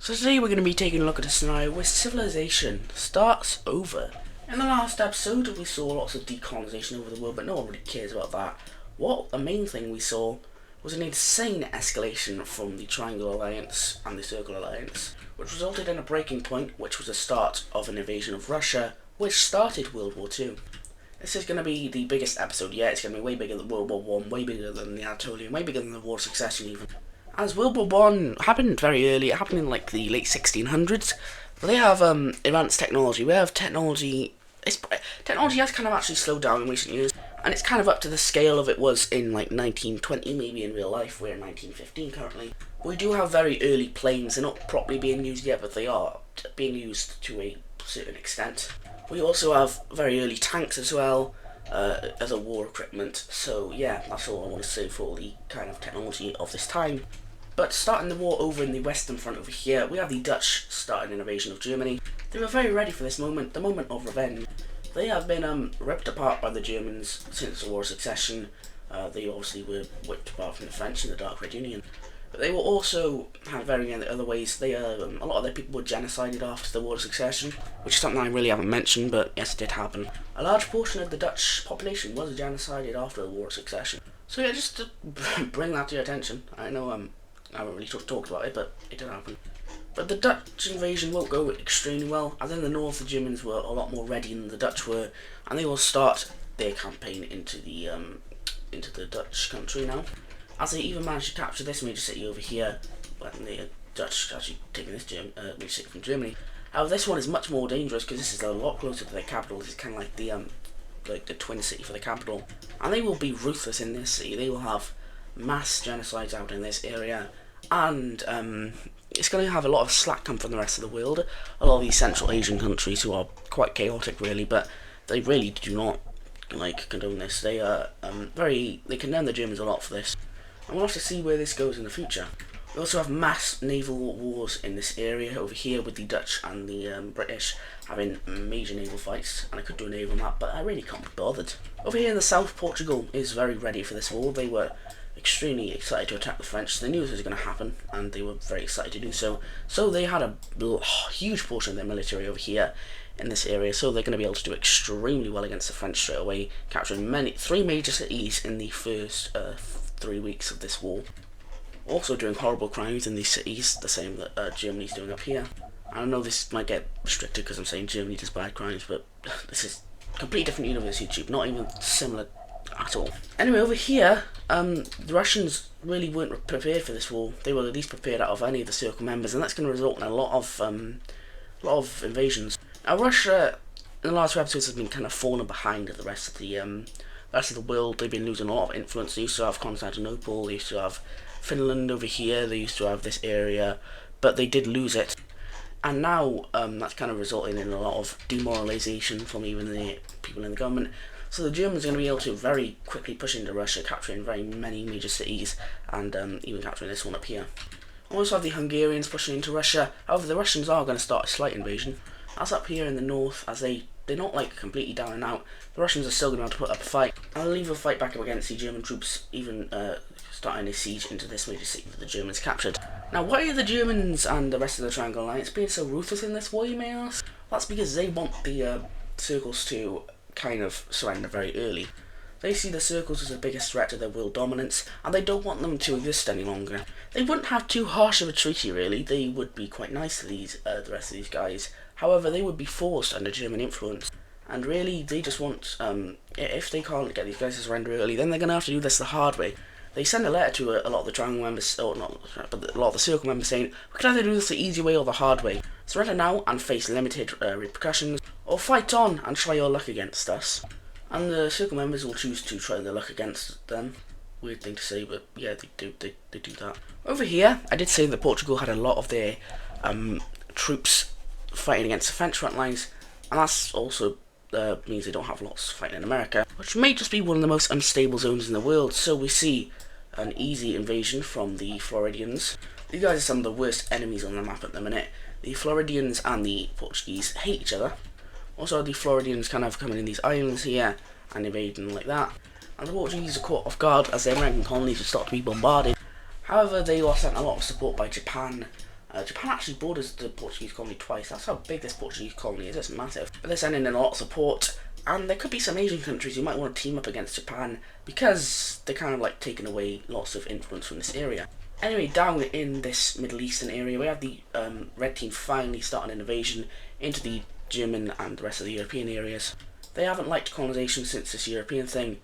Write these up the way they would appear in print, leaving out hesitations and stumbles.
So today we're going to be taking a look at a scenario where civilization starts over. In the last episode we saw lots of decolonization over the world, but no one really cares about that. What the main thing we saw was an insane escalation from the Triangle Alliance and the Circle Alliance, which resulted in a breaking point, which was the start of an invasion of Russia, which started World War II. This is going to be the biggest episode yet. It's going to be way bigger than World War I, way bigger than the Anatolian, way bigger than the War of Succession even. As World War I happened very early, it happened in like the late 1600s, but they have advanced technology. We have technology, technology has kind of actually slowed down in recent years, and it's kind of up to the scale of it was in like 1920, maybe in real life. We're in 1915 currently. We do have very early planes. They're not properly being used yet, but they are being used to a certain extent. We also have very early tanks as well, as a war equipment. So yeah, that's all I want to say for the kind of technology of this time. But starting the war over in the western front over here, we have the Dutch starting an invasion of Germany. They were very ready for this moment, the moment of revenge. They have been ripped apart by the Germans since the War of Succession. They obviously were whipped apart from the French in the Dark Red Union. But they were also had very other ways. They a lot of their people were genocided after the War of Succession, which is something I really haven't mentioned, but yes, it did happen. A large portion of the Dutch population was genocided after the War of Succession. So yeah, just to bring that to your attention. I know I haven't really talked about it, but it did happen. But the Dutch invasion won't go extremely well, as in the north the Germans were a lot more ready than the Dutch were, and they will start their campaign into the Dutch country now. As they even managed to capture this major city over here, when the Dutch actually taking this major city from Germany. However, this one is much more dangerous because this is a lot closer to their capital. This is kind of like the twin city for the capital, and they will be ruthless in this city. They will have mass genocides out in this area. And it's going to have a lot of slack come from the rest of the world. A lot of these Central Asian countries who are quite chaotic really, but they really do not condone this. They they condemn the Germans a lot for this. And we'll have to see where this goes in the future. We also have mass naval wars in this area over here with the Dutch and the British having major naval fights, and I could do a naval map, but I really can't be bothered. Over here in the south, Portugal is very ready for this war. They were extremely excited to attack the French. They knew this was going to happen, and they were very excited to do so. So they had a huge portion of their military over here in this area, so they're going to be able to do extremely well against the French straight away, capturing three major cities in the first 3 weeks of this war. Also doing horrible crimes in these cities, the same that Germany's doing up here. I know this might get restricted because I'm saying Germany does bad crimes, but this is a completely different universe YouTube, not even similar at all. Anyway, over here, the Russians really weren't prepared for this war. They were the least prepared out of any of the Circle members, and that's going to result in a lot of invasions. Now, Russia in the last few episodes has been kind of falling behind the rest of the world. They've been losing a lot of influence. They used to have Constantinople, they used to have Finland over here, they used to have this area, but they did lose it. And now that's kind of resulting in a lot of demoralization from even the people in the government. So the Germans are going to be able to very quickly push into Russia, capturing very many major cities, and even capturing this one up here. We also have the Hungarians pushing into Russia. However, the Russians are going to start a slight invasion. That's up here in the north, as they're not like completely down and out. The Russians are still going to have to put up a fight. I'll leave a fight back up against the German troops, even starting a siege into this major city that the Germans captured. Now, why are the Germans and the rest of the Triangle Alliance being so ruthless in this war, you may ask? That's because they want the circles to kind of surrender very early. They see the circles as the biggest threat to their world dominance, and they don't want them to exist any longer. They wouldn't have too harsh of a treaty really. They would be quite nice to the rest of these guys. However, they would be forced under German influence, and really they just want, if they can't get these guys to surrender early, then they're going to have to do this the hard way. They send a letter to a lot of the Triangle members, or not, but a lot of the Circle members saying, we can either do this the easy way or the hard way. Surrender now and face limited repercussions, or fight on and try your luck against us. And the Circle members will choose to try their luck against them. Weird thing to say, but yeah, they do that. Over here, I did say that Portugal had a lot of their troops fighting against the French front lines, and that's also means they don't have lots fighting in America, which may just be one of the most unstable zones in the world. So we see an easy invasion from the Floridians. These guys are some of the worst enemies on the map at the minute. The Floridians and the Portuguese hate each other. Also, the Floridians kind of coming in these islands here and invading like that. And the Portuguese are caught off guard as their American colonies would start to be bombarded. However, they were sent a lot of support by Japan Japan actually borders the Portuguese colony twice. That's how big this Portuguese colony is. It's massive. But they're sending in a lot of support, and there could be some Asian countries who might want to team up against Japan because they're kind of like taking away lots of influence from this area. Anyway, down in this Middle Eastern area, we have the red team finally starting an invasion into the German and the rest of the European areas. They haven't liked colonisation since this European thing.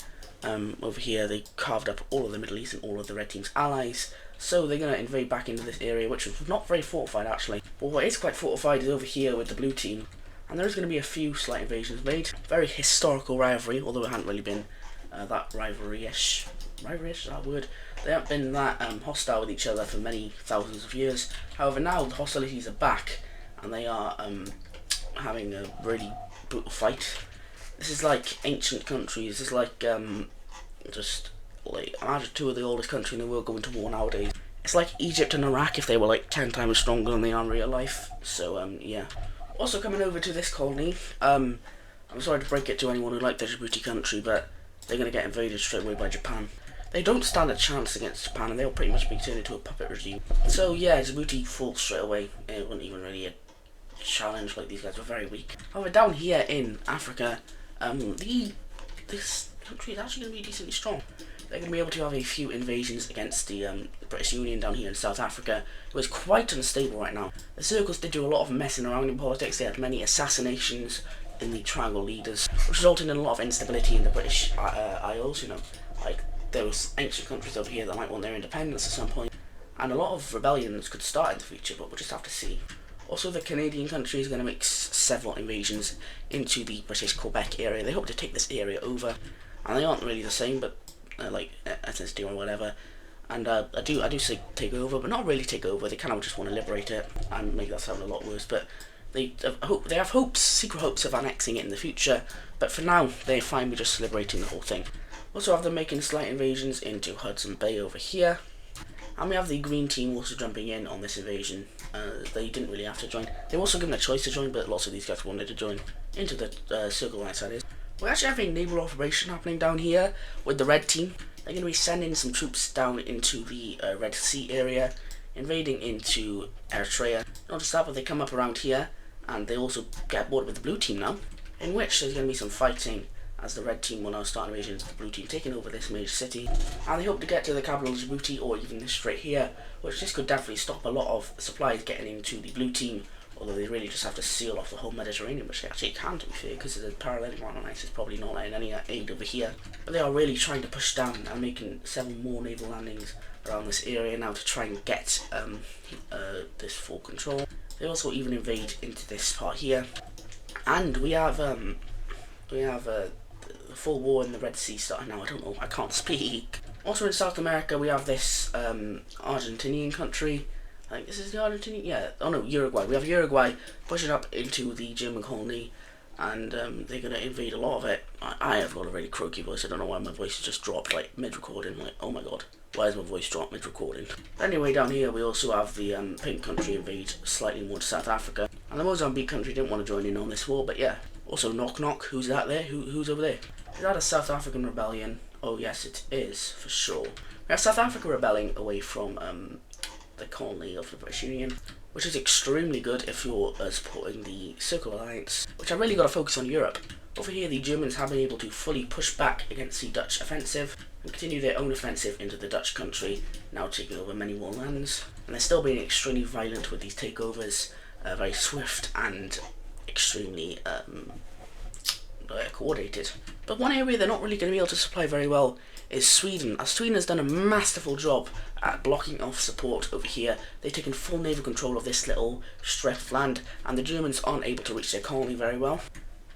Over here, they carved up all of the Middle East and all of the red team's allies. So they're going to invade back into this area, which was not very fortified actually. But what is quite fortified is over here with the blue team. And there's going to be a few slight invasions made. Very historical rivalry, although it hadn't really been that rivalry-ish. Rivalry-ish is that a word? They haven't been that hostile with each other for many thousands of years. However, now the hostilities are back, and they are having a really brutal fight. This is like ancient countries. This is like just like imagine two of the oldest countries in the world going to war nowadays. It's like Egypt and Iraq if they were like 10 times stronger than they are in real life. So yeah. Also coming over to this colony, I'm sorry to break it to anyone who liked the Djibouti country, but they're going to get invaded straight away by Japan. They don't stand a chance against Japan, and they'll pretty much be turned into a puppet regime. So yeah, Djibouti falls straight away. It wasn't even really a challenge, like these guys were very weak. However, down here in Africa, this country is actually going to be decently strong. They're going to be able to have a few invasions against the British Union down here in South Africa, who is quite unstable right now. The Circles did do a lot of messing around in politics. They had many assassinations in the tribal leaders, which resulted in a lot of instability in the British Isles, you know. Like, there was ancient countries over here that might want their independence at some point, and a lot of rebellions could start in the future, but we'll just have to see. Also, the Canadian country is going to make several invasions into the British Quebec area. They hope to take this area over, and they aren't really the same, but like ethnicity or whatever. And I do say take over, but not really take over. They kind of just want to liberate it and make that sound a lot worse. But they have hopes, secret hopes of annexing it in the future. But for now, they're fine with just liberating the whole thing. Also have them making slight invasions into Hudson Bay over here. And we have the green team also jumping in on this invasion. They didn't really have to join. They were also given a choice to join, but lots of these guys wanted to join into the Circle Alliance, that is. We actually have a naval operation happening down here with the red team. They're going to be sending some troops down into the Red Sea area, invading into Eritrea. Not just that, but they come up around here, and they also get aboard with the blue team now, in which there's going to be some fighting, as the red team will now start invasion into the blue team, taking over this major city. And they hope to get to the capital Djibouti, or even this straight here, which this could definitely stop a lot of supplies getting into the blue team, although they really just have to seal off the whole Mediterranean, which they actually can, to be fair, because the parallel line on ice is probably not letting any aid over here. But they are really trying to push down and making several more naval landings around this area now to try and get this full control. They also even invade into this part here, and we have the full war in the Red Sea starting now. I don't know, I can't speak. Also in South America, we have this Argentinian country. I think this is the Argentinian, yeah, oh no, Uruguay. We have Uruguay pushing up into the German colony, and they're going to invade a lot of it. I have got a really croaky voice. I don't know why my voice just dropped like mid-recording. Like, oh my god, why has my voice dropped mid-recording? Anyway, down here we also have the pink country invade slightly more to South Africa, and the Mozambique country didn't want to join in on this war, but yeah. Also, knock knock, who's that there? Who's over there? Is that a South African rebellion? Oh yes, it is, for sure. We have South Africa rebelling away from the colony of the British Union, which is extremely good if you're supporting the Circle Alliance, which I really got to focus on Europe. Over here, the Germans have been able to fully push back against the Dutch offensive and continue their own offensive into the Dutch country, now taking over many more lands. And they're still being extremely violent with these takeovers, very swift and extremely coordinated. But one area they're not really going to be able to supply very well is Sweden, as Sweden has done a masterful job at blocking off support over here. They've taken full naval control of this little strip of land, and the Germans aren't able to reach their colony very well.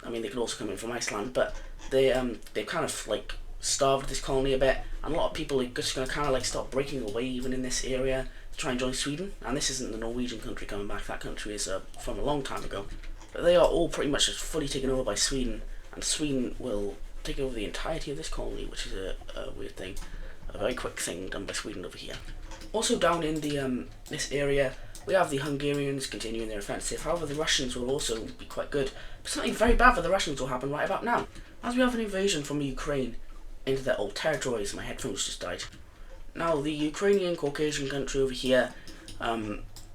I mean, they could also come in from Iceland, but they've kind of like starved this colony a bit, and a lot of people are just going to kind of like start breaking away even in this area to try and join Sweden. And this isn't the Norwegian country coming back, that country is from a long time ago. But they are all pretty much just fully taken over by Sweden, and Sweden will take over the entirety of this colony, which is a weird thing, a very quick thing done by Sweden over here. Also down in the this area, we have the Hungarians continuing their offensive. However, the Russians will also be quite good, but something very bad for the Russians will happen right about now, as we have an invasion from Ukraine into their old territories. My headphones just died. Now, the Ukrainian Caucasian country over here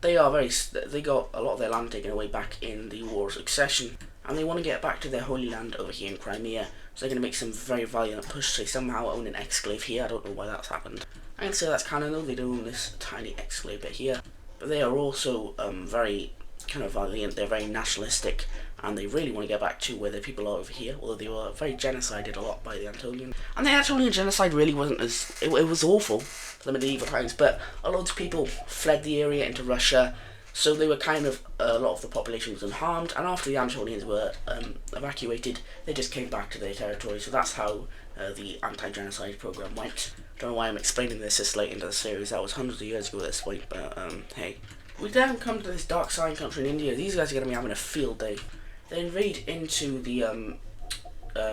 they got a lot of their land taken away back in the War of Succession, and they want to get back to their Holy Land over here in Crimea. So they're going to make some very violent push. They somehow own an exclave here. I don't know why that's happened. I can say that's canon though. They do own this tiny exclave bit here, but they are also very kind of violent. They're very nationalistic, and they really want to get back to where the people are over here. Although they were very genocided a lot by the Anatolians, and the Anatolian genocide really wasn't as it was awful for the medieval times. But a lot of people fled the area into Russia, so they were kind of a lot of the population was unharmed. And after the Anatolians were evacuated, they just came back to their territory. So that's how the anti-genocide program went. Don't know why I'm explaining this late into the series. That was hundreds of years ago at this point, but hey. We then come to this dark side country in India. These guys are going to be having a field day. They invade into the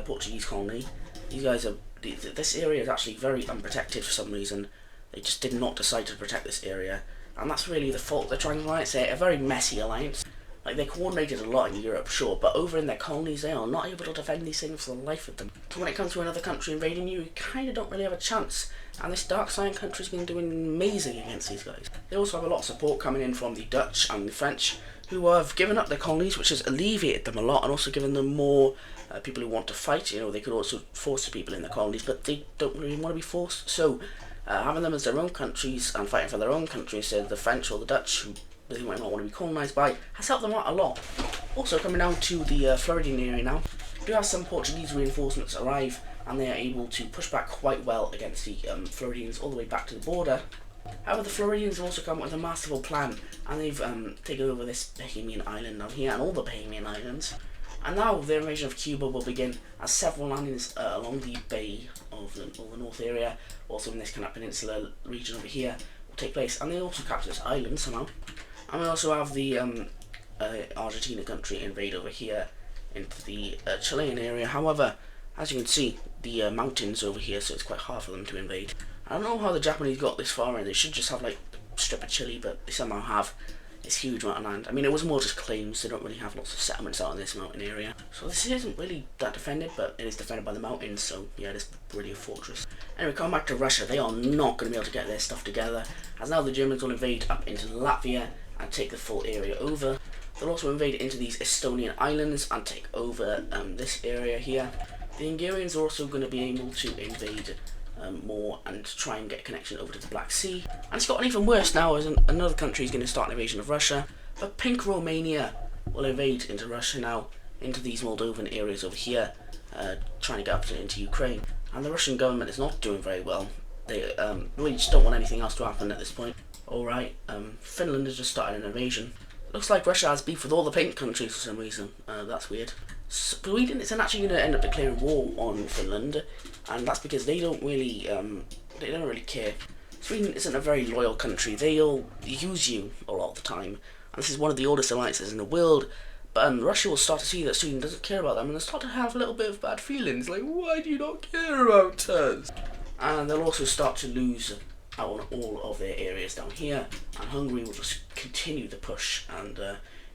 Portuguese colony. These guys are. This area is actually very unprotected for some reason. They just did not decide to protect this area, and that's really the fault of the Triangle Alliance. They're a very messy alliance. Like, they coordinated a lot in Europe, sure, but over in their colonies, they are not able to defend these things for the life of them. So when it comes to another country invading you, you kind of don't really have a chance. And this dark side country's been doing amazing against these guys. They also have a lot of support coming in from the Dutch and the French, who have given up their colonies, which has alleviated them a lot, and also given them more people who want to fight. You know, they could also force the people in the colonies, but they don't really want to be forced. So having them as their own countries and fighting for their own country instead of the French or the Dutch, who they might not want to be colonised by, has helped them out a lot. Also, coming down to the Floridian area now, we do have some Portuguese reinforcements arrive, and they are able to push back quite well against the Floridians all the way back to the border. However, the Floridians have also come up with a masterful plan, and they've taken over this Bahamian island down here and all the Bahamian islands. And now the invasion of Cuba will begin, as several landings along the bay of the north area, also in this kind of peninsula region over here, will take place. And they also capture this island somehow. And we also have the Argentina country invade over here into the Chilean area. However, as you can see, the mountains over here, so it's quite hard for them to invade. I don't know how the Japanese got this far in. They should just have like a strip of Chile, but they somehow have this huge amount of land. I mean, it was more just claims. They don't really have lots of settlements out in this mountain area. So this isn't really that defended, but it is defended by the mountains, so yeah, it is really a fortress. Anyway, coming back to Russia, they are not going to be able to get their stuff together, as now the Germans will invade up into Latvia and take the full area over. They'll also invade into these Estonian islands and take over this area here. The Hungarians are also going to be able to invade more and try and get connection over to the Black Sea. And it's gotten even worse now, as another country is going to start an invasion of Russia. But Pink Romania will invade into Russia now, into these Moldovan areas over here, trying to get up into Ukraine. And the Russian government is not doing very well. They really just don't want anything else to happen at this point. Alright, Finland has just started an invasion. Looks like Russia has beef with all the pink countries for some reason. That's weird. Sweden isn't actually going to end up declaring war on Finland, and that's because they don't really care. Sweden isn't a very loyal country. They'll use you a lot of the time, and this is one of the oldest alliances in the world. But Russia will start to see that Sweden doesn't care about them, and they'll start to have a little bit of bad feelings, like, why do you not care about us? And they'll also start to lose out on all of their areas down here, and Hungary will just continue the push, and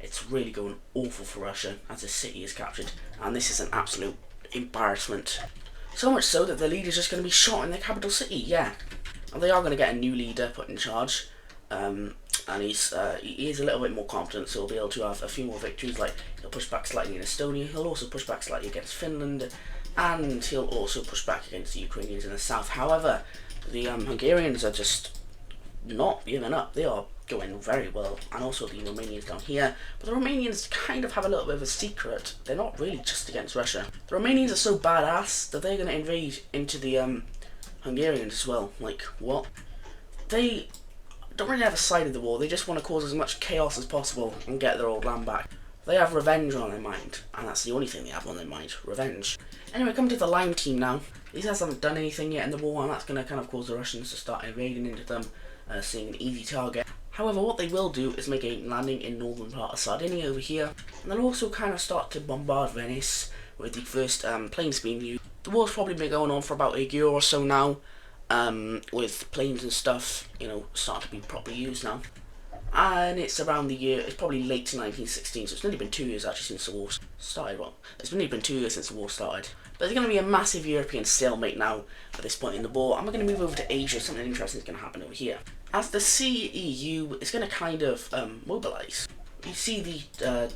it's really going awful for Russia as the city is captured, and this is an absolute embarrassment. So much so that the leader's just going to be shot in their capital city, yeah. And they are going to get a new leader put in charge, and he is a little bit more competent, so he'll be able to have a few more victories. Like, he'll push back slightly in Estonia, he'll also push back slightly against Finland, and he'll also push back against the Ukrainians in the south. However, the Hungarians are just not giving up. They are going very well, and also the Romanians down here. But the Romanians kind of have a little bit of a secret. They're not really just against Russia. The Romanians are so badass that they're going to invade into the Hungarians as well. Like, what? They don't really have a side of the war. They just want to cause as much chaos as possible and get their old land back. They have revenge on their mind, and that's the only thing they have on their mind, revenge. Anyway, come to the Lime team now. These guys haven't done anything yet in the war, and that's going to kind of cause the Russians to start invading into them, seeing an easy target. However, what they will do is make a landing in northern part of Sardinia over here, and they'll also kind of start to bombard Venice with the first planes being used. The war's probably been going on for about a year or so now, with planes and stuff, you know, starting to be properly used now. And it's around the year, it's probably late 1916, so it's nearly been 2 years actually since the war started. Well, it's nearly been 2 years since the war started. There's going to be a massive European stalemate now at this point in the war, and we're going to move over to Asia. Something interesting is going to happen over here. As the CEU is going to kind of mobilise. You see the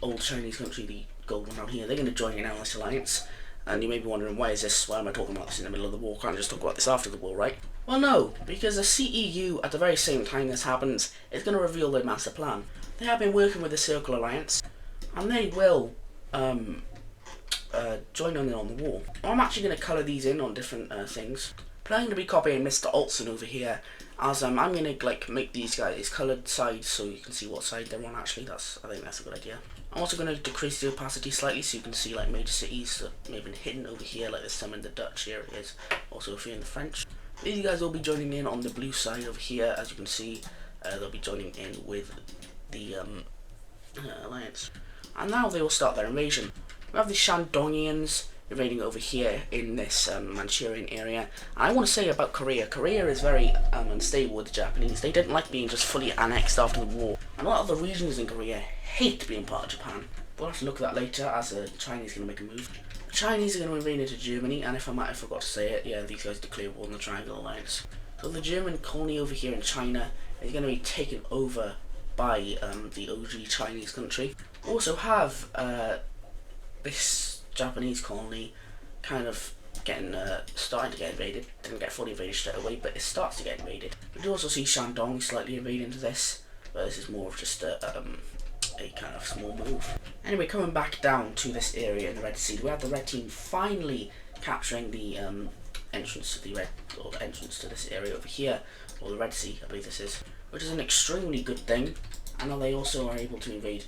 old Chinese country, the gold one down here, they're going to join in now this alliance. And you may be wondering, why am I talking about this in the middle of the war? Can't I just talk about this after the war, right? Well, no, because the CEU, at the very same time this happens, is going to reveal their master plan. They have been working with the Circle Alliance, and they will join in on the war. I'm actually going to colour these in on different things. But I'm going to be copying Mr. Olsen over here, as I'm going to like make these guys coloured sides so you can see what side they're on. Actually, I think that's a good idea. I'm also going to decrease the opacity slightly so you can see like major cities that may have been hidden over here, like there's some in the Dutch areas, also a few in the French. These guys will be joining in on the blue side over here, as you can see. They'll be joining in with the alliance. And now they will start their invasion. We have the Shandongians invading over here in this Manchurian area. And I want to say about Korea. Korea is very unstable with the Japanese. They didn't like being just fully annexed after the war. And a lot of the regions in Korea hate being part of Japan. We'll have to look at that later, as the Chinese are going to make a move. The Chinese are going to invade into Germany, and if I might have forgot to say it, yeah, these guys declare war on the Triangle Alliance. So the German colony over here in China is going to be taken over by the OG Chinese country. We also have this Japanese colony kind of getting starting to get invaded. Didn't get fully invaded straight away, but it starts to get invaded. We do also see Shandong slightly invade into this, but this is more of just a kind of small move. Anyway, coming back down to this area in the Red Sea, we have the Red Team finally capturing the entrance to this area over here, or the Red Sea, I believe this is, which is an extremely good thing. And now they also are able to invade.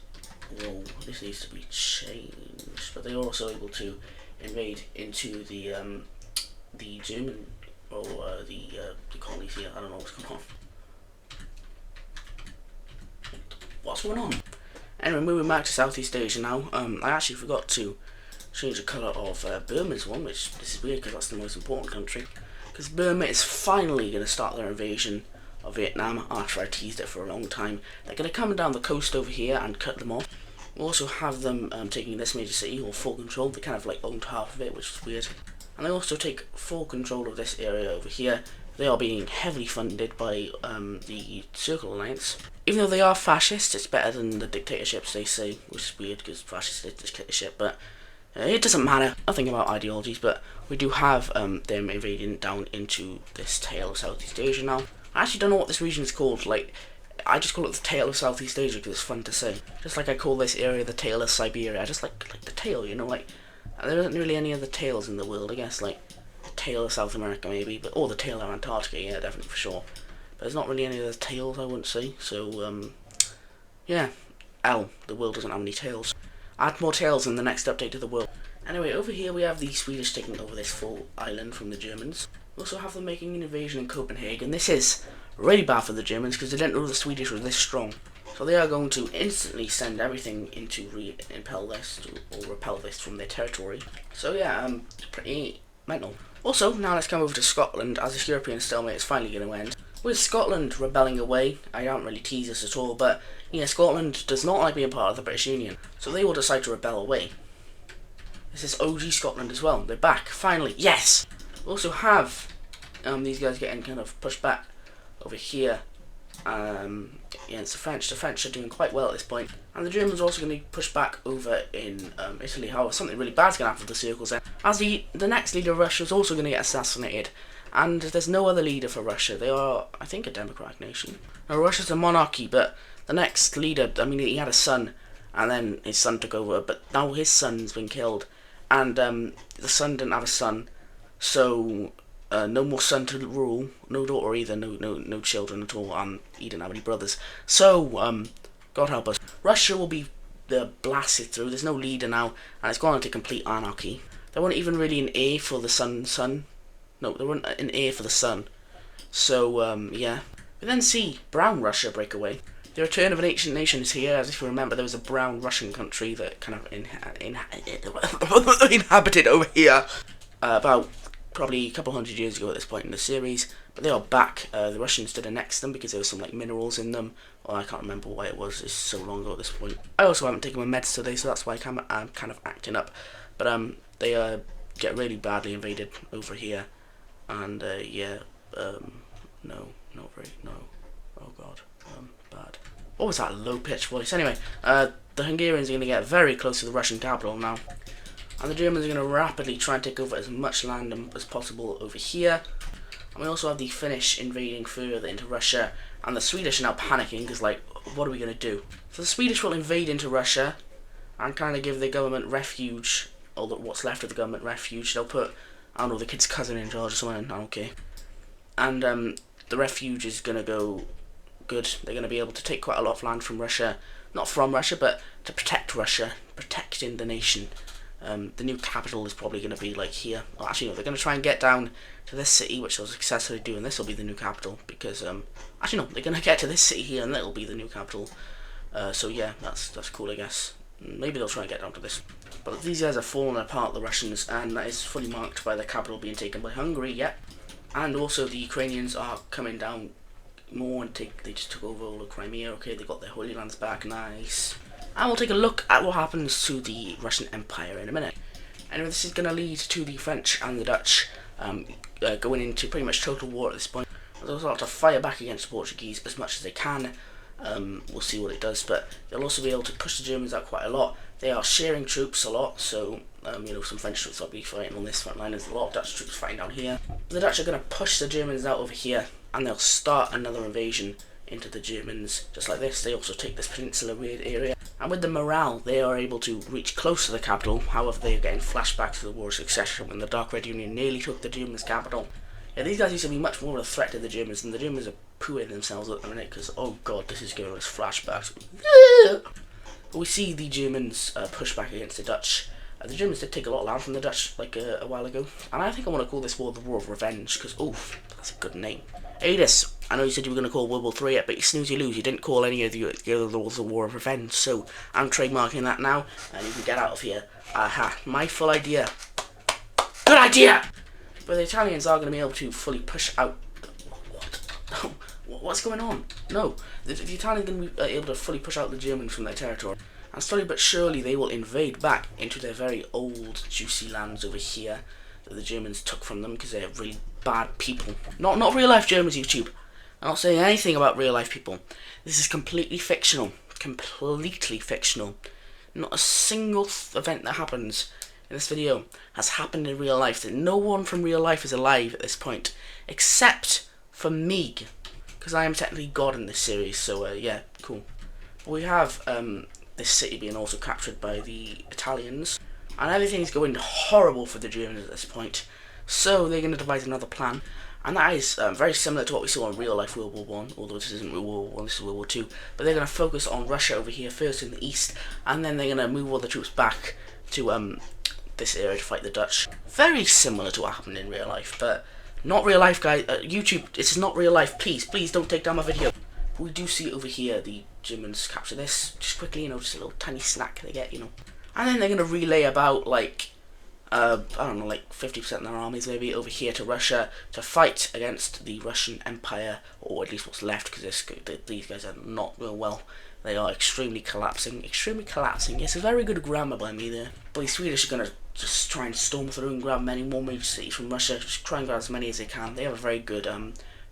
Whoa, this needs to be changed. But they are also able to invade into the German or the colonies here. I don't know what's going on. What's going on? Anyway, moving back to Southeast Asia now. I actually forgot to change the colour of Burma's one, which this is weird because that's the most important country. Because Burma is finally going to start their invasion of Vietnam after I teased it for a long time. They're going to come down the coast over here and cut them off. We'll also have them taking this major city, or full control. They kind of like owned half of it, which is weird. And they also take full control of this area over here. They are being heavily funded by the Circle Alliance. Even though they are fascist, it's better than the dictatorships they say, which is weird because fascist is dictatorship, but it doesn't matter. Nothing about ideologies, but we do have them invading down into this tail of Southeast Asia now. I actually don't know what this region is called. Like, I just call it the tail of Southeast Asia because it's fun to say. Just like I call this area the tail of Siberia. I just like the tail, you know, like there isn't really any other tails in the world, I guess, like the tail of South America maybe, but or the tail of Antarctica, yeah, definitely for sure. But there's not really any other tails, I wouldn't say. So yeah, the world doesn't have any tails. Add more tails in the next update to the world. Anyway, over here we have the Swedish taking over this full island from the Germans. We also have them making an invasion in Copenhagen. This is really bad for the Germans because they didn't know the Swedish were this strong. So they are going to instantly send everything in to repel this from their territory. So yeah, pretty mental. Also, now let's come over to Scotland, as this European stalemate is finally going to end. With Scotland rebelling away, I don't really tease this at all, but yeah, Scotland does not like being part of the British Union, so they will decide to rebel away. This is OG Scotland as well. They're back, finally, yes! We also have these guys getting kind of pushed back over here against the French. The French are doing quite well at this point, and the Germans are also going to be pushed back over in Italy. However, something really bad's going to happen with the circles then, as the next leader of Russia is also going to get assassinated, and there's no other leader for Russia. They are, I think, a democratic nation. Now, Russia's a monarchy, but the next leader, I mean, he had a son, and then his son took over, but now his son's been killed, and the son didn't have a son, so no more son to rule, no daughter either, no children at all, and he didn't have any brothers. So, God help us. Russia will be blasted through. There's no leader now, and it's gone into complete anarchy. There weren't even really an heir for the son. No, there weren't an heir for the son. So, yeah. We then see brown Russia break away. The return of an ancient nation is here. As if you remember, there was a brown Russian country that kind of inhabited over here about probably a couple hundred years ago at this point in the series, but they are back. The Russians did annex them because there was some like minerals in them. Well, I can't remember why it was. It's so long ago at this point. I also haven't taken my meds today, so that's why I'm kind of acting up. But they get really badly invaded over here, and yeah, no, not very, no, oh god, bad. What was that low-pitched voice? Anyway, the Hungarians are going to get very close to the Russian capital now, and the Germans are going to rapidly try and take over as much land as possible over here. And we also have the Finnish invading further into Russia, and the Swedish are now panicking because, like, what are we going to do? So the Swedish will invade into Russia and kind of give the government refuge, or what's left of the government refuge. They'll put, I don't know, the kid's cousin in charge or something, okay. And the refuge is going to go good. They're going to be able to take quite a lot of land from Russia. Not from Russia, but to protect Russia, protecting the nation. The new capital is probably going to be like here. Well, actually, no, they're going to try and get down to this city, which they'll successfully do, and this will be the new capital. Because, actually, no, they're going to get to this city here, and that'll be the new capital. So yeah, that's cool, I guess. Maybe they'll try and get down to this. But these guys are falling apart, the Russians, and that is fully marked by the capital being taken by Hungary, yeah. And also the Ukrainians are coming down more and they just took over all of Crimea, okay, they got their Holy Lands back, nice. And we'll take a look at what happens to the Russian Empire in a minute. Anyway, this is going to lead to the French and the Dutch going into pretty much total war at this point. They'll start to fire back against the Portuguese as much as they can. We'll see what it does, but they'll also be able to push the Germans out quite a lot. They are sharing troops a lot, so you know, some French troops will be fighting on this front line. There's a lot of Dutch troops fighting down here. The Dutch are going to push the Germans out over here, and they'll start another invasion into the Germans, just like this. They also take this peninsula weird area, and with the morale, they are able to reach close to the capital. However, they are getting flashbacks to the War of Succession when the Dark Red Union nearly took the Germans' capital. Yeah, these guys used to be much more of a threat to the Germans, and the Germans are pooing themselves at the minute because, oh god, this is giving us flashbacks. But we see the Germans push back against the Dutch. The Germans did take a lot of land from the Dutch like a while ago, and I think I want to call this war the War of Revenge because, oof, that's a good name. Adis, I know you said you were going to call World War 3 it, but you snooze you lose. You didn't call any of the other wars the War of Revenge, so I'm trademarking that now, and you can get out of here. Aha, my full idea. Good idea! But the Italians are going to be able to fully push out. What's going on? No, the Italians are going to be able to fully push out the Germans from their territory. And slowly but surely they will invade back into their very old, juicy lands over here that the Germans took from them because they're really bad people. Not real life Germans, YouTube. I'm not saying anything about real life people. This is completely fictional. Completely fictional. Not a single event that happens in this video has happened in real life. That no one from real life is alive at this point, except for me, because I am technically God in this series. So yeah, cool. We have this city being also captured by the Italians, and everything's going horrible for the Germans at this point. So they're going to devise another plan, and that is very similar to what we saw in real life World War One. Although this isn't World War One, this is World War Two. But they're going to focus on Russia over here first in the east, and then they're going to move all the troops back to this area to fight the Dutch. Very similar to what happened in real life, but not real life, guys. YouTube, this is not real life. Please don't take down my video. We do see over here the Germans capture this just quickly, you know, just a little tiny snack they get, you know. And then they're going to relay about, like, I don't know, like 50% of their armies maybe over here to Russia to fight against the Russian Empire, or at least what's left, because these guys are not real well. They are extremely collapsing. Yes, a very good grammar by me there. But the Swedish are going to just try and storm through and grab many more major cities from Russia, just try and grab as many as they can. They have a very good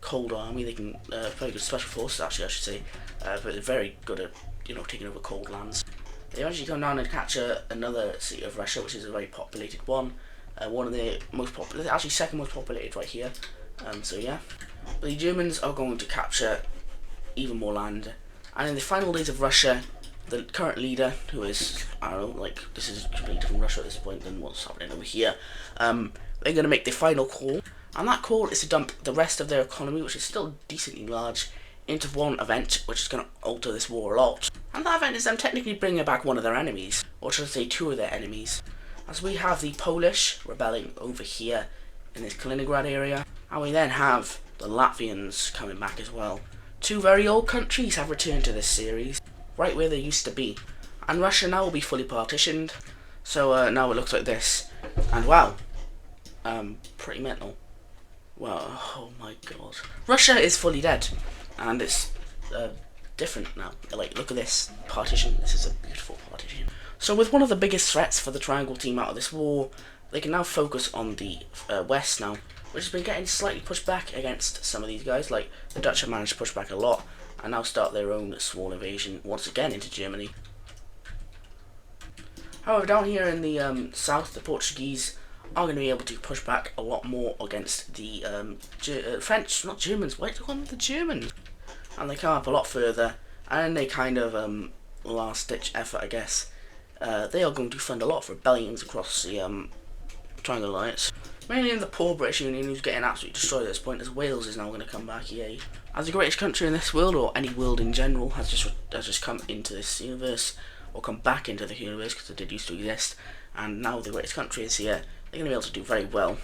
cold army. They can very good special forces, actually, I should say, but they're very good at, you know, taking over cold lands. They eventually come down and capture another city of Russia, which is a very populated one. One of the most popular, actually second most populated right here. So yeah, but the Germans are going to capture even more land. And in the final days of Russia, the current leader, who is, I don't know, like, this is a completely different Russia at this point than what's happening over here, they're going to make the final call. And that call is to dump the rest of their economy, which is still decently large, into one event, which is going to alter this war a lot. And that event is them technically bringing back one of their enemies, or should I say two of their enemies. As we have the Polish rebelling over here in this Kaliningrad area, and we then have the Latvians coming back as well. Two very old countries have returned to this series, right where they used to be. And Russia now will be fully partitioned, so now it looks like this. And wow, pretty mental. Well, oh my god. Russia is fully dead, and it's different now. Like, look at this partition. This is a beautiful partition. So with one of the biggest threats for the Triangle team out of this war, they can now focus on the west now, which has been getting slightly pushed back against some of these guys. Like the Dutch have managed to push back a lot and now start their own small invasion once again into Germany. However, down here in the south, the Portuguese are going to be able to push back a lot more against the French, not Germans, why do you call them the Germans? And they come up a lot further, and they kind of last ditch effort, I guess. They are going to fund a lot of rebellions across the Triangle Alliance. Mainly in the poor British Union, who's getting absolutely destroyed at this point, as Wales is now going to come back, yay. As the greatest country in this world, or any world in general, has just come into this universe, or come back into the universe, because it did used to exist, and now the greatest country is here, they're going to be able to do very well.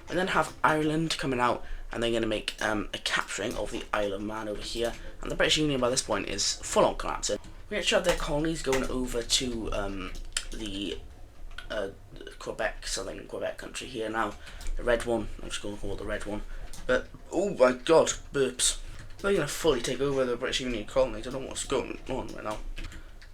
We then have Ireland coming out, and they're going to make a capturing of the Isle of Man over here, and the British Union by this point is full on collapsing. We actually have their colonies going over to the Quebec, southern Quebec country here now, the red one. I'm just going to call it the red one. But oh my god, burps! They're going to fully take over the British Union colonies. I don't know what's going on right now.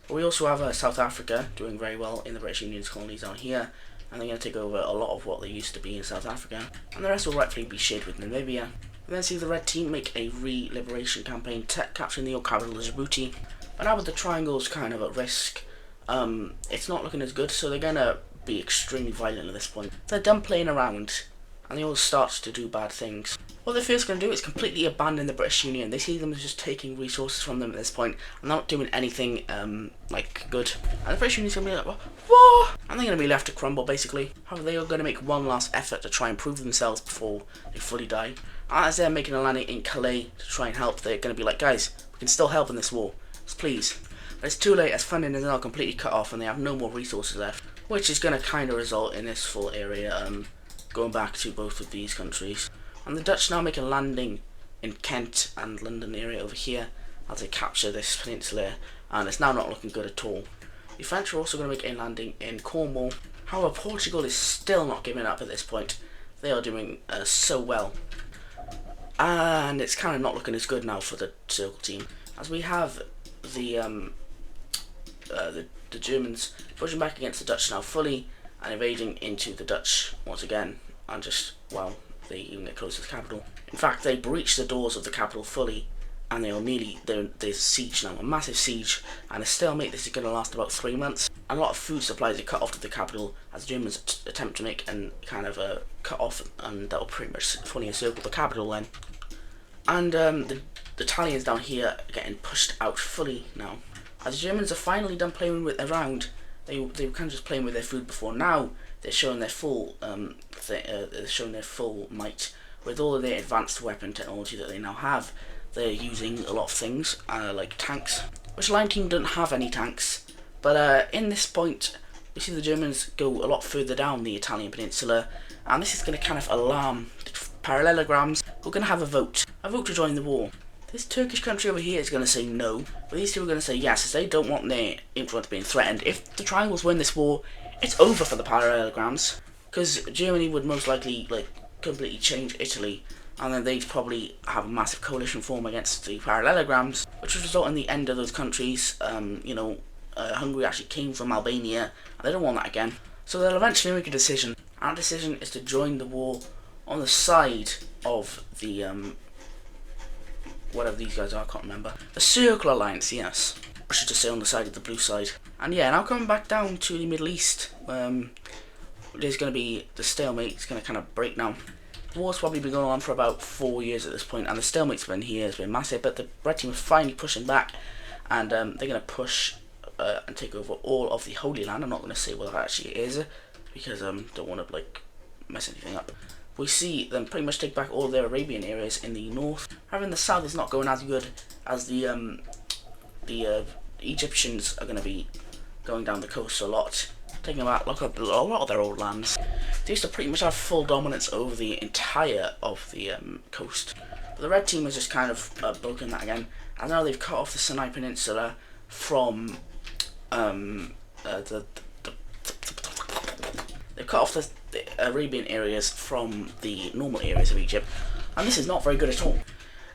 But we also have South Africa doing very well in the British Union's colonies down here, and they're going to take over a lot of what they used to be in South Africa, and the rest will rightfully be shared with Namibia. We then see the red team make a re-liberation campaign, capturing the old capital of Djibouti. But now with the triangles kind of at risk, it's not looking as good, so they're going to be extremely violent at this point. They're done playing around, and they all start to do bad things. What they're first going to do is completely abandon the British Union. They see them as just taking resources from them at this point, and not doing anything like good. And the British Union's going to be like, what? And they're going to be left to crumble basically. However, they are going to make one last effort to try and prove themselves before they fully die. As they're making a landing in Calais to try and help, they're going to be like, guys, we can still help in this war, just please. But it's too late, as funding is now completely cut off and they have no more resources left, which is going to kind of result in this full area going back to both of these countries. And the Dutch now make a landing in Kent and London area over here as they capture this peninsula, and it's now not looking good at all. The French are also going to make a landing in Cornwall. However, Portugal is still not giving up at this point. They are doing so well. And it's kind of not looking as good now for the Circle team, as we have the Germans pushing back against the Dutch now fully and invading into the Dutch once again, and just, well, they even get close to the capital. In fact, they breach the doors of the capital fully, and there's siege now, a massive siege, and a stalemate. This is going to last about 3 months. And a lot of food supplies are cut off to the capital as the Germans attempt to make and kind of cut off, and that will pretty much fully encircle the capital then. And the Italians down here are getting pushed out fully now. As the Germans are finally done playing with around, they were kind of just playing with their food before. Now they're showing their full might with all of their advanced weapon technology that they now have. They're using a lot of things like tanks, which Lion King don't have any tanks. But in this point, we see the Germans go a lot further down the Italian peninsula, and this is going to kind of alarm the parallelograms. We're going to have a vote to join the war. This Turkish country over here is going to say no, but these two are going to say yes, as they don't want their influence being threatened. If the Triangles win this war, it's over for the parallelograms, because Germany would most likely completely change Italy, and then they'd probably have a massive coalition form against the parallelograms, which would result in the end of those countries. Hungary actually came from Albania, and they don't want that again. So they'll eventually make a decision. Our decision is to join the war on the side of the whatever these guys are, I can't remember. The Circle Alliance, yes. I should just say on the side of the blue side. And yeah, now coming back down to the Middle East, there's going to be the stalemate. It's going to kind of break now. The war's probably been going on for about 4 years at this point, and the stalemate's been here, it's been massive, but the red team is finally pushing back, and they're going to push and take over all of the Holy Land. I'm not going to say what that actually is, because I don't want to mess anything up. We see them pretty much take back all of their Arabian areas in the north. However, in the south is not going as good, as the Egyptians are going to be going down the coast a lot, taking about a lot of their old lands. They used to pretty much have full dominance over the entire of the coast. But the red team has just kind of broken that again, and now they've cut off the Sinai Peninsula from they've cut off the Arabian areas from the normal areas of Egypt, and this is not very good at all.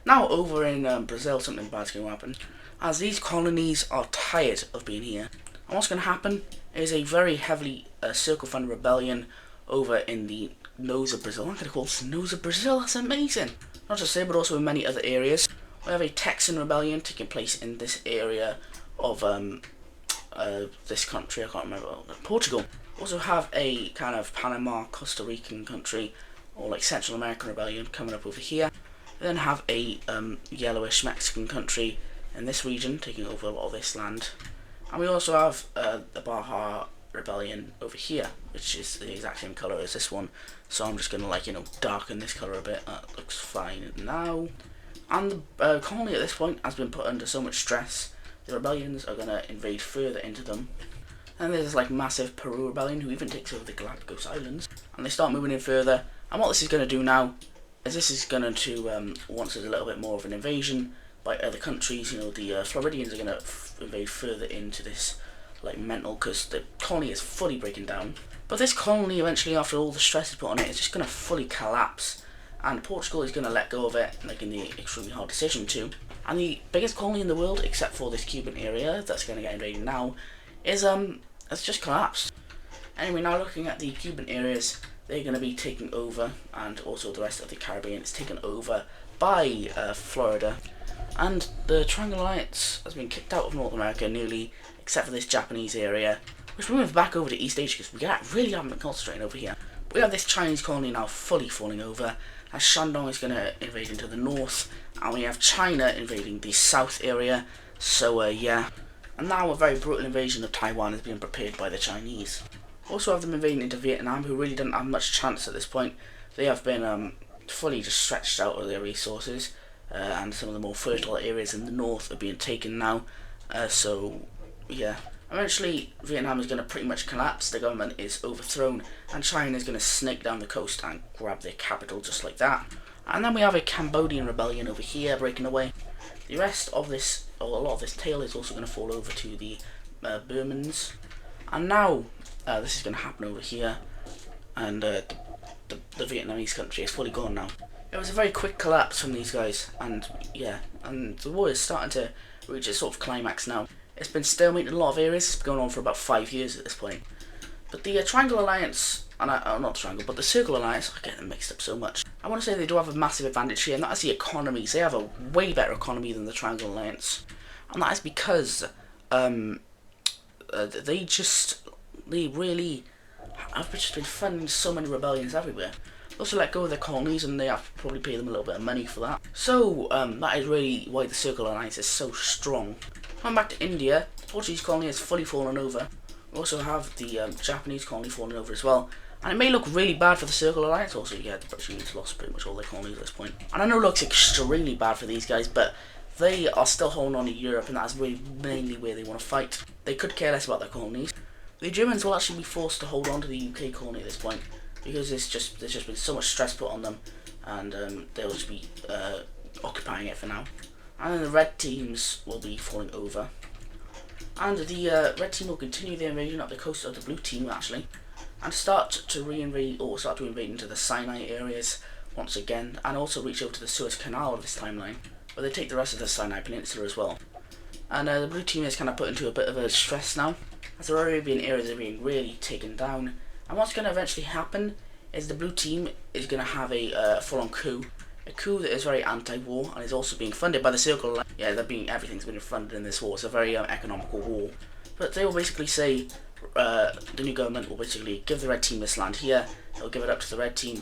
Now over in Brazil, something bad's going to happen, as these colonies are tired of being here. And what's going to happen is a very heavily circle-funded rebellion over in the nose of Brazil. I'm going to call this nose of Brazil. That's amazing. Not just here, but also in many other areas. We have a Texan rebellion taking place in this area of this country. I can't remember. Portugal. Also have a kind of Panama, Costa Rican country, or like Central American rebellion coming up over here. We then have a yellowish Mexican country in this region taking over a lot of this land. And we also have the Baja rebellion over here, which is the exact same colour as this one. So I'm just going to darken this colour a bit. That looks fine now. And the colony at this point has been put under so much stress, the rebellions are going to invade further into them. And there's this massive Peru rebellion who even takes over the Galapagos Islands. And they start moving in further. And what this is going to do now is this is going to, once there's a little bit more of an invasion by other countries, the Floridians are going to invade further into this mental, because the colony is fully breaking down. But this colony eventually, after all the stress is put on it, is just going to fully collapse. And Portugal is going to let go of it, making the extremely hard decision to. And the biggest colony in the world, except for this Cuban area that's going to get invaded now, is has just collapsed. Anyway, now looking at the Cuban areas, they're going to be taken over, and also the rest of the Caribbean is taken over by Florida. And the Triangle Alliance has been kicked out of North America nearly, except for this Japanese area, which we move back over to East Asia because we really haven't been concentrating over here. We have this Chinese colony now fully falling over, as Shandong is going to invade into the north, and we have China invading the south area. So yeah, and now a very brutal invasion of Taiwan is being prepared by the Chinese. Also have them invading into Vietnam, who really don't have much chance at this point. They have been fully just stretched out of their resources, and some of the more fertile areas in the north are being taken now. So yeah, eventually Vietnam is going to pretty much collapse, the government is overthrown, and China is going to snake down the coast and grab their capital just like that. And then we have a Cambodian rebellion over here breaking away. The rest of this, or a lot of this tail, is also going to fall over to the Burmans. And now this is going to happen over here, and the Vietnamese country is fully gone now. It was a very quick collapse from these guys, and yeah, and the war is starting to reach its sort of climax now. It's been stalemate in a lot of areas. It's been going on for about 5 years at this point. But the Triangle Alliance, and not the Triangle, but the Circle Alliance, I get them mixed up so much. I want to say they do have a massive advantage here, and that is the economies. They have a way better economy than the Triangle Alliance, and that is because they really have just been funding so many rebellions everywhere. They also let go of their colonies, and they have to probably pay them a little bit of money for that. So that is really why the Circle Alliance is so strong. Coming back to India, the Portuguese colony has fully fallen over. We also have the Japanese colony falling over as well. And it may look really bad for the Circle Alliance. Also, yeah, the British Union's lost pretty much all their colonies at this point. And I know it looks extremely bad for these guys, but they are still holding on to Europe, and that's really mainly where they want to fight. They could care less about their colonies. The Germans will actually be forced to hold on to the UK colony at this point, because there's just been so much stress put on them, and they'll just be occupying it for now. And then the red teams will be falling over, and the red team will continue their invasion up the coast of the blue team actually, and start to invade into the Sinai areas once again, and also reach over to the Suez Canal of this timeline, where they take the rest of the Sinai Peninsula as well. And the blue team is kind of put into a bit of a stress now, as the Arabian areas are being really taken down. And what's going to eventually happen is the blue team is going to have a full-on coup. A coup that is very anti-war, and is also being funded by the Circle. Yeah, everything's been funded in this war. It's a very economical war. But they will basically say, the new government will basically give the red team this land here, they'll give it up to the red team,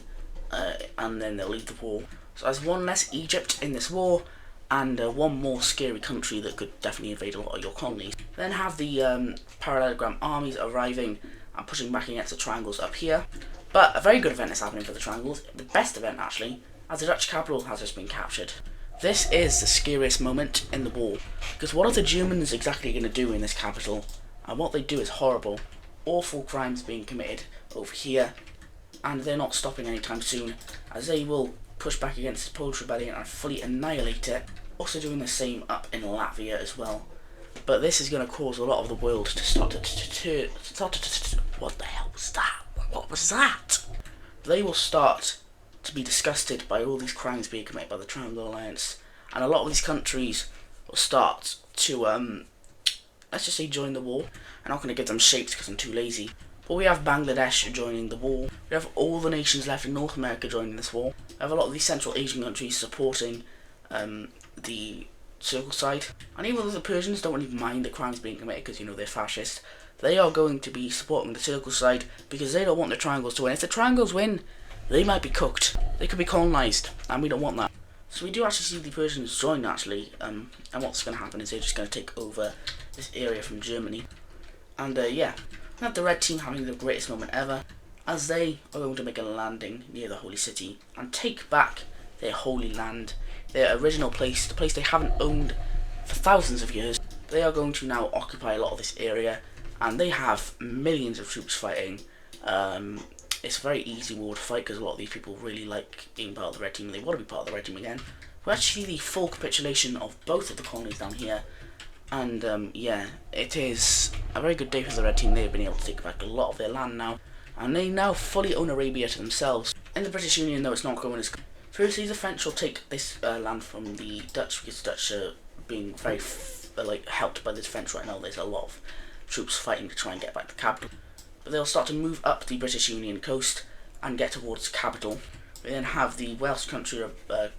and then they'll leave the war. So there's one less Egypt in this war, and one more scary country that could definitely invade a lot of your colonies. Then have the parallelogram armies arriving and pushing back against the triangles up here. But a very good event is happening for the triangles, the best event actually, as the Dutch capital has just been captured. This is the scariest moment in the war, because what are the Germans exactly going to do in this capital? And what they do is horrible. Awful crimes being committed over here, and they're not stopping anytime soon, as they will push back against the Polish rebellion and fully annihilate it. Also doing the same up in Latvia as well. But this is going to cause a lot of the world to start to what the hell was that? What was that? They will start to be disgusted by all these crimes being committed by the Triangle Alliance, and a lot of these countries will start to let's just say, join the war. I'm not going to give them shapes because I'm too lazy. But we have Bangladesh joining the war. We have all the nations left in North America joining this war. We have a lot of these Central Asian countries supporting the circle side. And even though the Persians don't really mind the crimes being committed because, you know, they're fascist, they are going to be supporting the circle side because they don't want the triangles to win. If the triangles win, they might be cooked. They could be colonized, and we don't want that. So we do actually see the Persians join, actually, and what's going to happen is they're just going to take over this area from Germany. And yeah, we have the red team having the greatest moment ever, as they are going to make a landing near the holy city and take back their holy land, their original place, the place they haven't owned for thousands of years. They are going to now occupy a lot of this area, and they have millions of troops fighting. It's a very easy war to fight because a lot of these people really like being part of the red team and they want to be part of the red team again. We actually see the full capitulation of both of the colonies down here, and yeah, it is a very good day for the red team. They've been able to take back a lot of their land now, and they now fully own Arabia to themselves. In the British Union, though, it's not going as good. Firstly, the French will take this land from the Dutch because the Dutch are being very helped by the French right now. There's a lot of troops fighting to try and get back the capital. But they'll start to move up the British Union coast and get towards the capital. We then have the Welsh country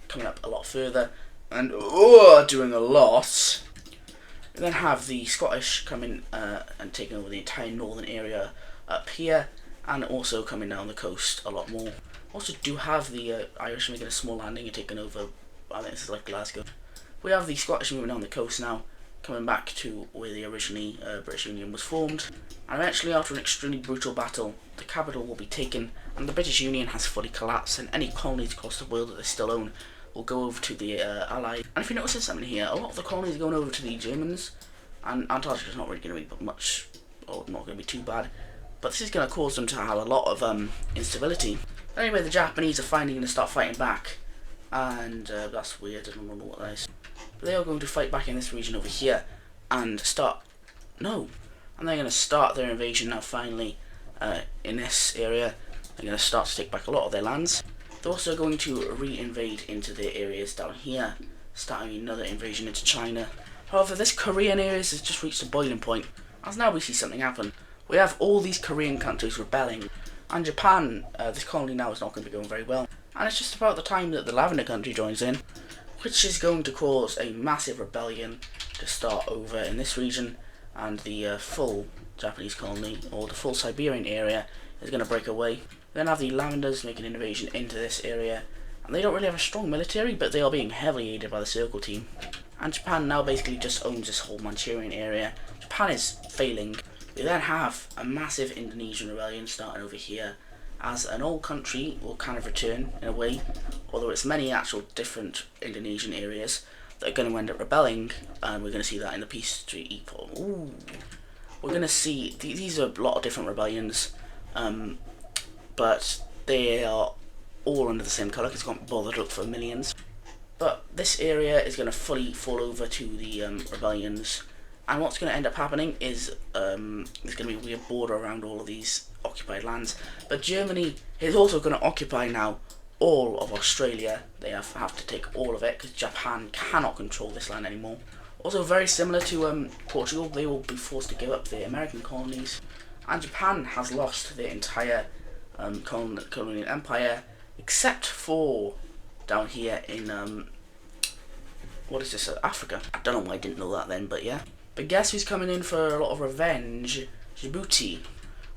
coming up a lot further and doing a lot. We then have the Scottish coming and taking over the entire northern area up here, and also coming down the coast a lot more. Also do have the Irish making a small landing and taking over, I think this is like Glasgow. We have the Scottish moving down the coast now, coming back to where the originally British Union was formed. And eventually, after an extremely brutal battle, the capital will be taken and the British Union has fully collapsed, and any colonies across the world that they still own will go over to the Allies. And if you notice something here, a lot of the colonies are going over to the Germans, and Antarctica is not really going to be much, or not going to be too bad, but this is going to cause them to have a lot of instability. Anyway, the Japanese are finally going to start fighting back, and that's weird, I don't know what that is. But they are going to fight back in this region over here, and and they're going to start their invasion now finally in this area. They're going to start to take back a lot of their lands. They're also going to re-invade into their areas down here, starting another invasion into China. However, this Korean area has just reached a boiling point, as now we see something happen. We have all these Korean countries rebelling, and Japan, this colony now is not going to be going very well. And it's just about the time that the Lavender country joins in, which is going to cause a massive rebellion to start over in this region, and the full Japanese colony, or the full Siberian area, is going to break away. We then have the Lavenders making an invasion into this area, and they don't really have a strong military, but they are being heavily aided by the Circle team. And Japan now basically just owns this whole Manchurian area. Japan is failing. We then have a massive Indonesian rebellion starting over here, as an old country will kind of return in a way, although it's many actual different Indonesian areas that are going to end up rebelling, and we're going to see that in the peace treaty. Ooh. We're going to see, these are a lot of different rebellions, but they are all under the same colour because it's not bothered up for millions. But this area is going to fully fall over to the rebellions, and what's going to end up happening is there's going to be a weird border around all of these occupied lands. But Germany is also going to occupy now all of Australia. They have to take all of it because Japan cannot control this land anymore. Also very similar to Portugal, they will be forced to give up their American colonies, and Japan has lost their entire colonial empire except for down here in what is this, Africa. I don't know why I didn't know that then, but yeah. But guess who's coming in for a lot of revenge? Djibouti.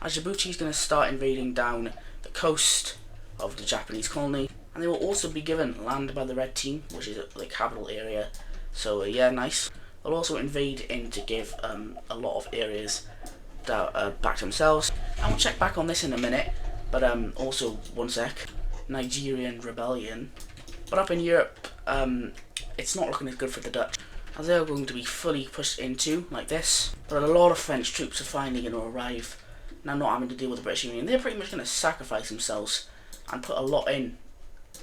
And Djibouti is going to start invading down the coast of the Japanese colony, and they will also be given land by the red team, which is the capital area. So yeah, nice. They'll also invade in to give a lot of areas back to themselves. And we'll check back on this in a minute, but also one sec. Nigerian rebellion. But up in Europe, it's not looking as good for the Dutch, as they are going to be fully pushed into like this. But a lot of French troops are finally going to arrive, now not having to deal with the British Union. They're pretty much going to sacrifice themselves and put a lot in,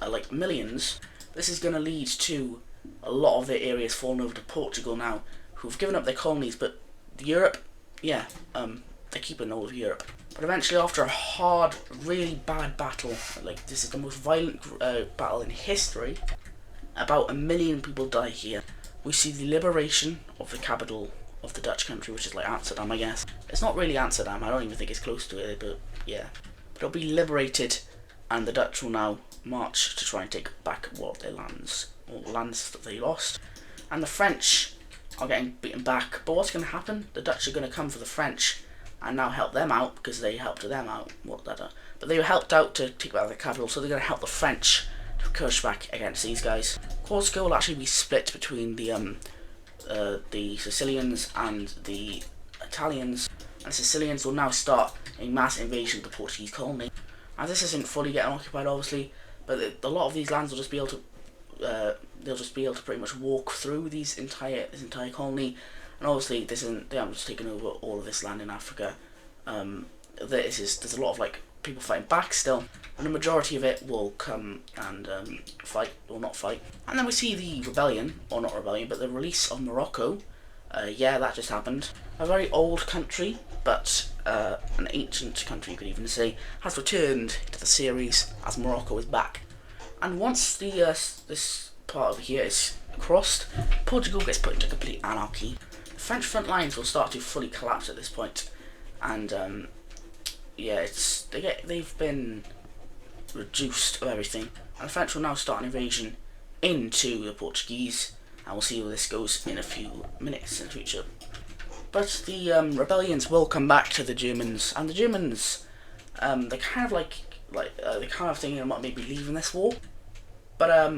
like millions. This is going to lead to a lot of their areas falling over to Portugal now, who've given up their colonies, but Europe, yeah, they're keeping all of Europe. But eventually, after a hard, really bad battle, like this is the most violent battle in history, about 1 million people die here. We see the liberation of the capital of the Dutch country, which is like Amsterdam, I guess. It's not really Amsterdam, I don't even think it's close to it, but yeah. But it'll be liberated, and the Dutch will now march to try and take back what their lands, or lands that they lost. And the French are getting beaten back, but what's going to happen? The Dutch are going to come for the French and now help them out, because they helped them out. But they were helped out to take back the capital, so they're going to help the French to push back against these guys. Corsica will actually be split between the Sicilians and the Italians, and the Sicilians will now start a mass invasion of the Portuguese colony. And this isn't fully getting occupied, obviously, but a lot of these lands will just be able to they'll just be able to pretty much walk through this entire colony. And obviously they haven't just taken over all of this land in Africa. There's a lot of like people fighting back still, and the majority of it will come and fight or not fight. And then we see the rebellion, or not rebellion, but the release of Morocco. Yeah, that just happened. A very old country, but an ancient country you could even say, has returned to the series as Morocco is back. And once the this part over here is crossed, Portugal gets put into complete anarchy. The French front lines will start to fully collapse at this point, and yeah, they've been reduced of everything. And the French will now start an invasion into the Portuguese, and we'll see where this goes in a few minutes in the future. But the rebellions will come back to the Germans, and the Germans, they're kind of thinking about maybe leaving this war, but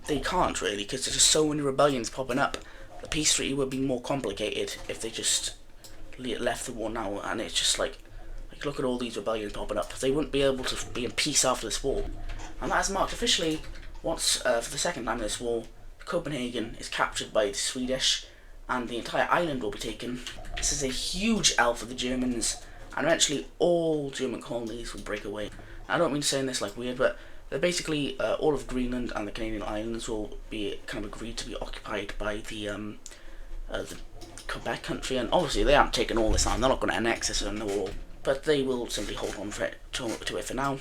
they can't really, because there's just so many rebellions popping up. The peace treaty would be more complicated if they just left the war now, and it's just like look at all these rebellions popping up. They wouldn't be able to be in peace after this war, and that is marked officially once for the second time in this war. Copenhagen is captured by the Swedish, and the entire island will be taken. This is a huge L for the Germans, and eventually all German colonies will break away. I don't mean saying this like weird, but they're basically all of Greenland and the Canadian islands will be kind of agreed to be occupied by the Quebec country, and obviously they haven't taken all this land. They're not going to annex this in the war, but they will simply hold on to it for now. And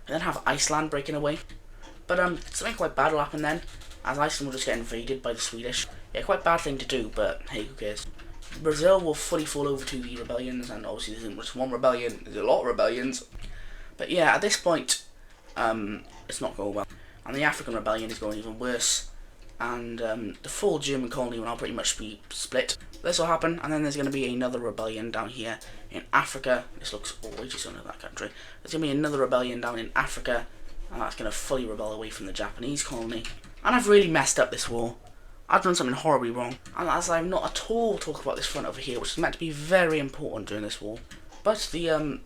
then have Iceland breaking away, but something quite bad will happen then, as Iceland will just get invaded by the Swedish. Yeah, quite bad thing to do, but hey, who cares? Brazil will fully fall over to the rebellions, and obviously there isn't just one rebellion, there's a lot of rebellions. But yeah, at this point, it's not going well. And the African rebellion is going even worse, and the full German colony will now pretty much be split. This will happen, and then there's going to be another rebellion down here in Africa. This looks way too similar to that country. There's going to be another rebellion down in Africa, and that's going to fully rebel away from the Japanese colony. And I've really messed up this war. I've done something horribly wrong, and as I'm not at all talking about this front over here, which is meant to be very important during this war. But the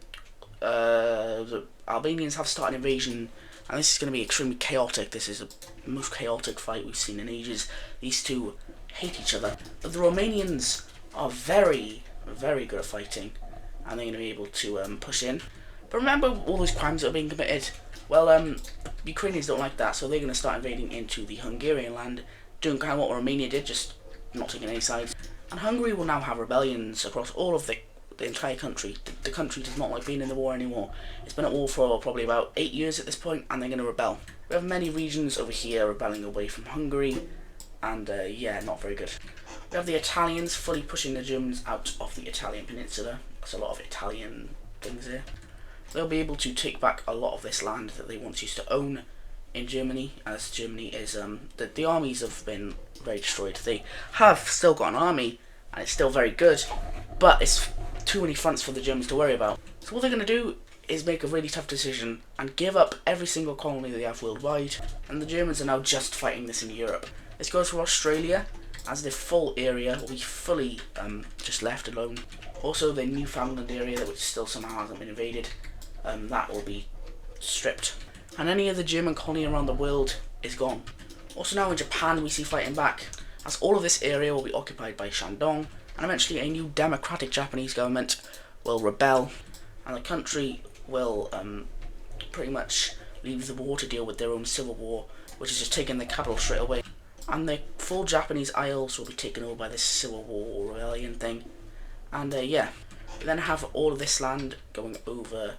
Albanians have started an invasion, and this is going to be extremely chaotic. This is the most chaotic fight we've seen in ages. These two hate each other. But the Romanians are very, very good at fighting, and they're going to be able to push in. But remember all those crimes that are being committed? Well, Ukrainians don't like that, so they're going to start invading into the Hungarian land, doing kind of what Romania did, just not taking any sides. And Hungary will now have rebellions across all of the entire country. The country does not like being in the war anymore. It's been at war for probably about 8 years at this point, and they're going to rebel. We have many regions over here rebelling away from Hungary, and yeah, not very good. We have the Italians fully pushing the Germans out of the Italian peninsula. There's a lot of Italian things here. They'll be able to take back a lot of this land that they once used to own in Germany, as Germany is, the armies have been very destroyed. They have still got an army, and it's still very good, but it's too many fronts for the Germans to worry about. So what they're going to do is make a really tough decision and give up every single colony they have worldwide, and the Germans are now just fighting this in Europe. This goes for Australia, as the full area will be fully just left alone. Also the Newfoundland area, which still somehow hasn't been invaded, that will be stripped. And any other German colony around the world is gone. Also now in Japan we see fighting back, as all of this area will be occupied by Shandong, and eventually a new democratic Japanese government will rebel, and the country will pretty much leave the war to deal with their own civil war, which is just taking the capital straight away. And the full Japanese Isles will be taken over by this civil war or rebellion thing. And yeah, we then have all of this land going over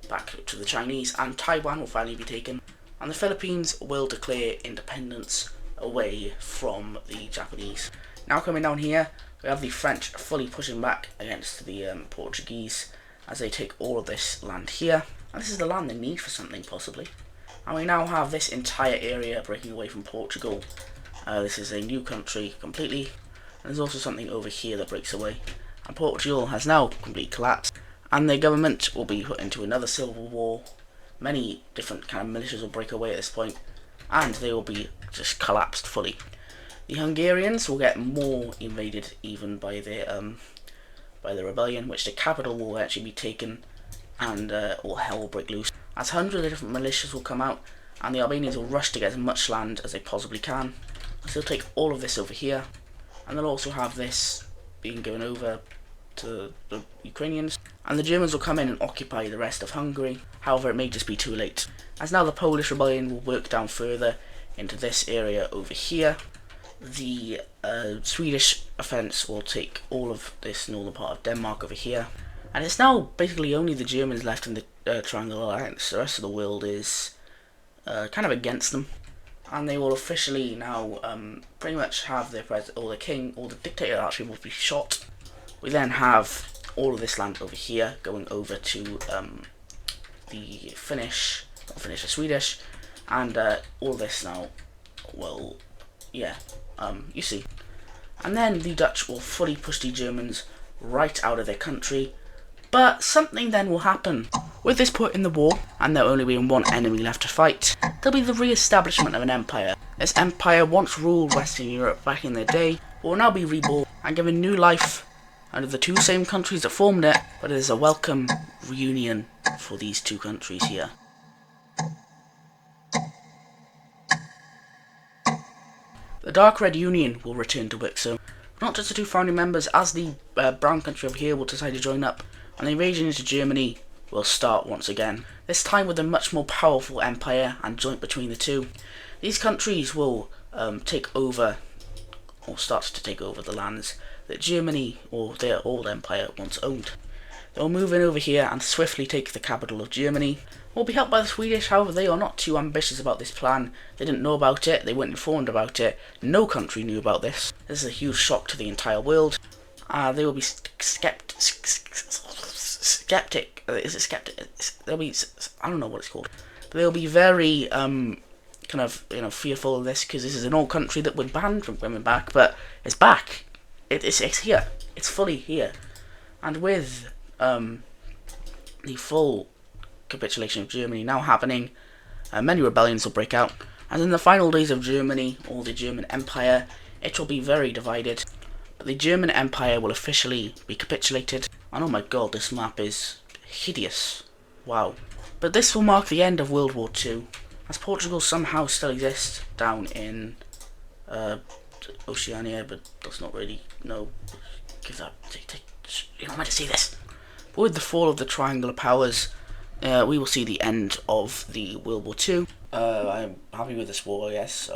back to the Chinese, and Taiwan will finally be taken. And the Philippines will declare independence away from the Japanese. Now coming down here, we have the French fully pushing back against the Portuguese as they take all of this land here. And this is the land they need for something, possibly. And we now have this entire area breaking away from Portugal. This is a new country completely. And there's also something over here that breaks away. And Portugal has now completely collapsed. And their government will be put into another civil war. Many different kind of militias will break away at this point. And they will be just collapsed fully. The Hungarians will get more invaded even by the rebellion, which the capital will actually be taken, and all hell will break loose. As hundreds of different militias will come out, and the Albanians will rush to get as much land as they possibly can. So they'll take all of this over here, and they'll also have this being given over to the Ukrainians. And the Germans will come in and occupy the rest of Hungary. However, it may just be too late, as now the Polish rebellion will work down further into this area over here. The Swedish offence will take all of this northern part of Denmark over here, and it's now basically only the Germans left in the Triangle Alliance. The rest of the world is kind of against them, and they will officially now pretty much have their president, or the king, or the dictator actually will be shot. We then have all of this land over here going over to the Finnish, not Finnish, the Swedish, and all this now will, yeah. You see. And then the Dutch will fully push the Germans right out of their country. But something then will happen. With this point in the war, and there only being one enemy left to fight, there'll be the re-establishment of an empire. This empire once ruled Western Europe back in their day, will now be reborn and given new life under the two same countries that formed it, but it is a welcome reunion for these two countries here. The Dark Red Union will return to Wixom. Not just the two founding members, as the brown country over here will decide to join up, and the invasion into Germany will start once again. This time with a much more powerful empire and joint between the two. These countries will take over, or start to take over, the lands that Germany, or their old empire, once owned. They will move in over here and swiftly take the capital of Germany. Will be helped by the Swedish, however they are not too ambitious about this plan. They didn't know about it, they weren't informed about it, no country knew about this. This is a huge shock to the entire world. They will be skeptic, is it skeptic? They'll be, I don't know what it's called. But they'll be very, kind of, fearful of this, because this is an old country that was banned from coming back, but it's back. It's here. It's fully here. And with, the full capitulation of Germany now happening, many rebellions will break out, and in the final days of Germany, or the German Empire, it will be very divided, but the German Empire will officially be capitulated. And oh my god, this map is hideous, wow. But this will mark the end of World War II, as Portugal somehow still exists down in Oceania, but does not really know, give that, you're not meant to see this. But with the fall of the Triangular Powers, we will see the end of the World War II. I'm happy with this war, I guess.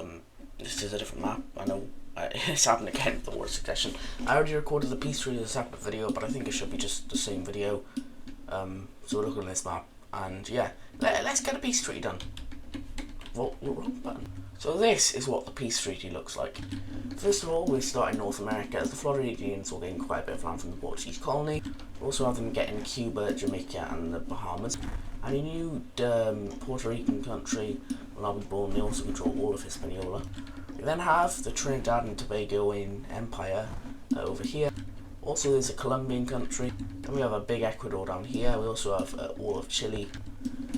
This is a different map. I know it's happened again with the War of Succession. I already recorded the peace treaty as a separate video, but I think it should be just the same video. So we're looking at this map, and yeah, let's get a peace treaty done. What wrong button? So this is what the peace treaty looks like. First of all, we start in North America, as the Floridians will gain quite a bit of land from the Portuguese colony. We also have them getting Cuba, Jamaica and the Bahamas. And a new Puerto Rican country will now be born. They also control all of Hispaniola. We then have the Trinidad and Tobago Empire over here. Also there's a Colombian country. Then we have a big Ecuador down here. We also have all of Chile.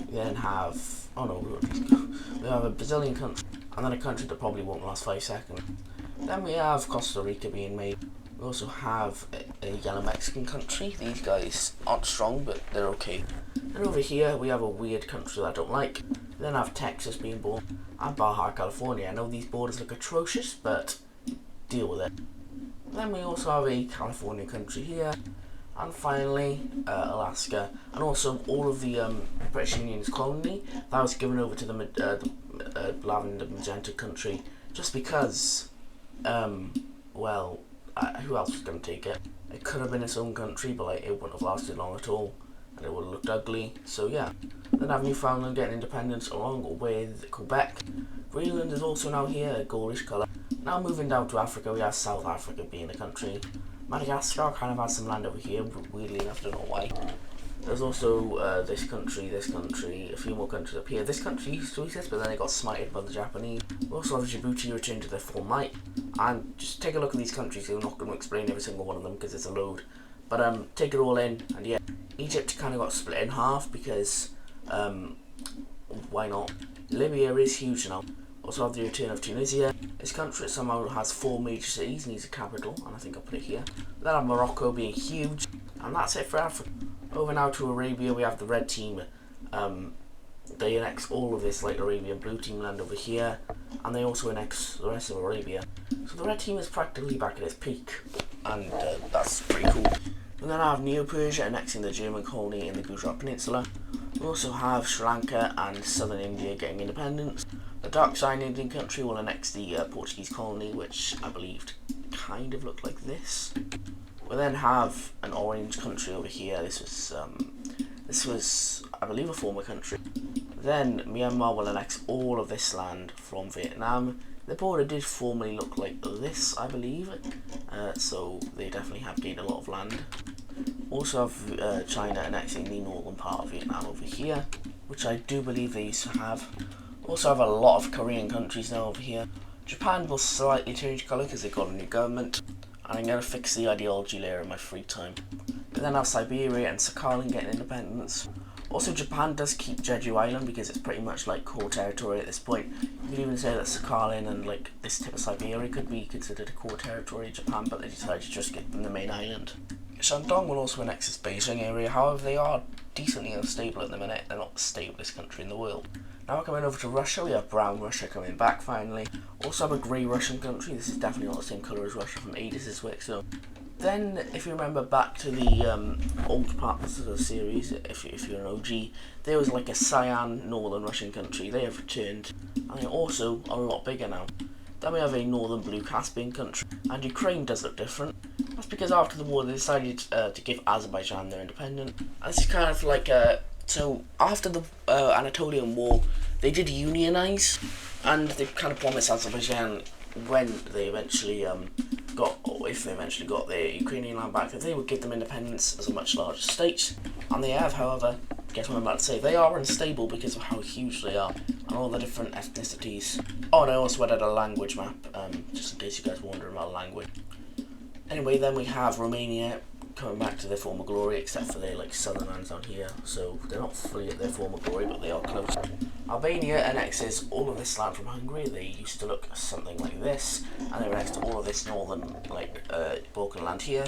We then have, we have a Brazilian country, and then a country that probably won't last 5 seconds. Then we have Costa Rica being made. We also have a yellow Mexican country. These guys aren't strong, but they're okay. And over here we have a weird country that I don't like. We then have Texas being born, and Baja California. I know these borders look atrocious, but deal with it. Then we also have a California country here. And finally, Alaska, and also all of the British Union's colony that was given over to the lavender magenta country, just because, well, who else was going to take it? It could have been its own country, but like, it wouldn't have lasted long at all, and it would have looked ugly. So yeah. Then have Newfoundland getting independence along with Quebec. Greenland is also now here, a goldish colour. Now moving down to Africa, we have South Africa being a country. Madagascar kind of has some land over here, but weirdly enough, I don't know why. There's also this country, a few more countries up here. This country used to exist, but then it got smited by the Japanese. We also have Djibouti returned to their full might. And just take a look at these countries. I'm not going to explain every single one of them because it's a load. But take it all in, and yeah, Egypt kind of got split in half because why not? Libya is huge now. Also have the return of Tunisia. This country somehow has 4 major cities, needs a capital, and I think I'll put it here. Then have Morocco being huge, and that's it for Africa. Over now to Arabia, we have the red team. They annex all of this like Arabian blue team land over here, and they also annex the rest of Arabia. So the red team is practically back at its peak, and that's pretty cool. And then I have Neo-Persia annexing the German colony in the Gujarat Peninsula. We also have Sri Lanka and southern India getting independence. The dark side Indian country will annex the Portuguese colony, which I believed kind of looked like this. We then have an orange country over here. This was I believe a former country. Then Myanmar will annex all of this land from Vietnam. The border did formerly look like this, I believe, so they definitely have gained a lot of land. Also have China annexing the northern part of Vietnam over here, which I do believe they used to have. Also have a lot of Korean countries now over here. Japan will slightly change colour because they got a new government, and I'm going to fix the ideology layer in my free time. We then have Siberia and Sakhalin getting independence. Also, Japan does keep Jeju Island because it's pretty much like core territory at this point. You could even say that Sakhalin and like this tip of Siberia could be considered a core territory of Japan, but they decided to just give them the main island. Shandong will also annex this Beijing area, however they are decently unstable at the minute. They're not the stablest country in the world. Now we're coming over to Russia. We have brown Russia coming back finally. Also have a grey Russian country. This is definitely not the same colour as Russia from Adis' work. So then, if you remember back to the old parts of the series, if you're an OG, there was like a cyan northern Russian country. They have returned, and they also are a lot bigger now. Then we have a northern blue Caspian country, and Ukraine does look different. That's because after the war they decided to give Azerbaijan their independence. And this is kind of like so after the Anatolian War, they did unionize, and they kind of promised Azerbaijan when they eventually if they eventually got their Ukrainian land back, that they would give them independence as a much larger state. And they have, however, guess what I'm about to say, they are unstable because of how huge they are and all the different ethnicities. Oh, and I also added a language map, just in case you guys were wondering about language. Anyway, then we have Romania coming back to their former glory, except for their like southern lands down here, so they're not fully at their former glory, but they are close. Albania annexes all of this land from Hungary. They used to look something like this, and they annexed all of this northern Balkan land here.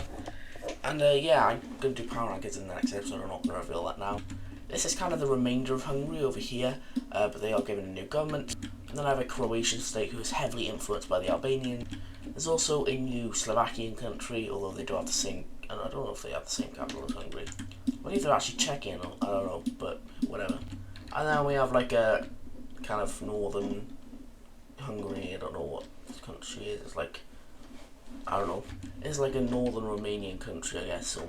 And yeah, I'm going to do power rankings in the next episode. I'm not going to reveal that now. This is kind of the remainder of Hungary over here, but they are given a new government. And then I have a Croatian state who is heavily influenced by the Albanian. There's also a new Slovakian country, although they do have the same, I don't know if they have the same capital as Hungary. I believe they're actually Czechian, I don't know, but whatever. And then we have like a kind of northern Hungary, I don't know what this country is, it's like, I don't know, it's like a northern Romanian country, I guess, so